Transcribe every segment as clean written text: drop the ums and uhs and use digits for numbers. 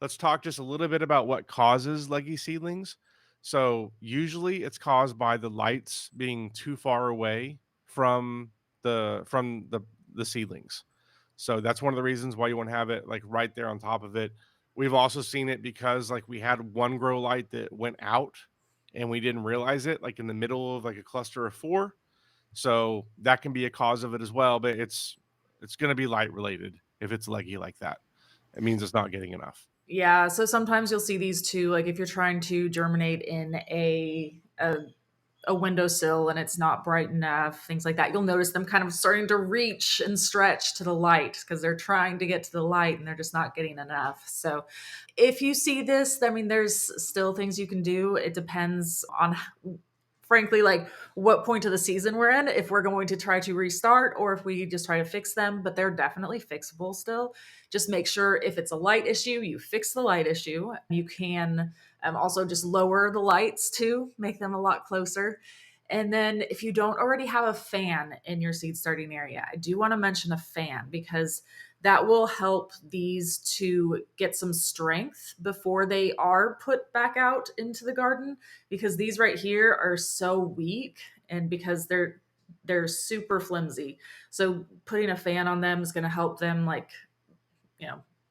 let's talk just a little bit about what causes leggy seedlings. So usually it's caused by the lights being too far away from the seedlings. So that's one of the reasons why you want to have it like right there on top of it. We've also seen it because like we had one grow light that went out and we didn't realize it like in the middle of like a cluster of four. So that can be a cause of it as well, but it's going to be light related if it's leggy like that. It means it's not getting enough. Yeah, so sometimes you'll see these too, like if you're trying to germinate in a windowsill and it's not bright enough, things like that. You'll notice them kind of starting to reach and stretch to the light because they're trying to get to the light and they're just not getting enough. So, if you see this, I mean, there's still things you can do. It depends on, frankly, like what point of the season we're in, if we're going to try to restart or if we just try to fix them, but they're definitely fixable still. Just make sure if it's a light issue, you fix the light issue. You can also just lower the lights too, make them a lot closer. And then if you don't already have a fan in your seed starting area, I do want to mention a fan because that will help these to get some strength before they are put back out into the garden, because these right here are so weak and because they're super flimsy. So putting a fan on them is going to help them, like,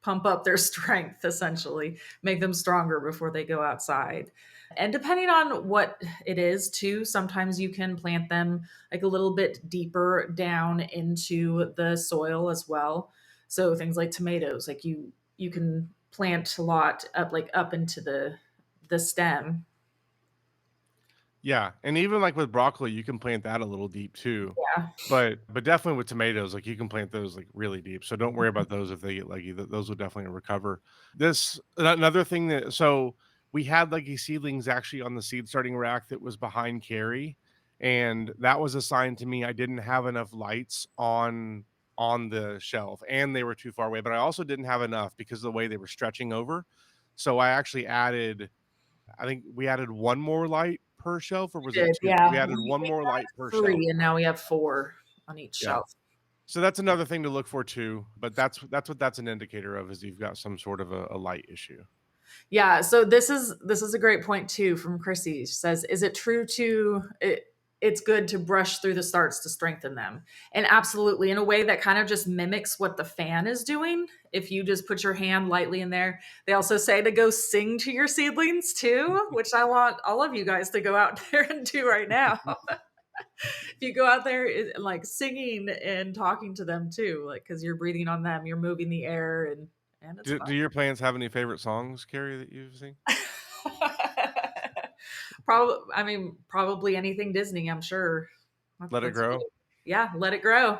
pump up their strength, essentially, make them stronger before they go outside. And depending on what it is, too, sometimes you can plant them like a little bit deeper down into the soil as well. So things like tomatoes, like you can plant a lot up, like up into the stem. Yeah, and even like with broccoli, you can plant that a little deep too. Yeah. But definitely with tomatoes, like you can plant those like really deep. So don't worry about those if they get leggy. Those will definitely recover. This another thing that so we had leggy seedlings actually on the seed starting rack that was behind Carrie, and that was a sign to me I didn't have enough lights on the shelf and they were too far away. But I also didn't have enough because of the way they were stretching over. So I actually added I think we added one more light per shelf, or was it Did, 2? We yeah. added one We more light per had shelf. 3 and now we have 4 on each Yeah. shelf. So that's another thing to look for too, but that's what that's an indicator of is you've got some sort of a light issue. Yeah, so this is a great point too from Chrissy. She says, "Is it true to it, it's good to brush through the starts to strengthen them?" And absolutely, in a way that kind of just mimics what the fan is doing. If you just put your hand lightly in there. They also say to go sing to your seedlings too, which I want all of you guys to go out there and do right now. If you go out there and like singing and talking to them too, like because you're breathing on them, you're moving the air, and it's Do your plants have any favorite songs, Carrie, that you've seen? fun. Probably, I mean, probably anything Disney, I'm sure. Let It That's Grow? yeah, let it grow.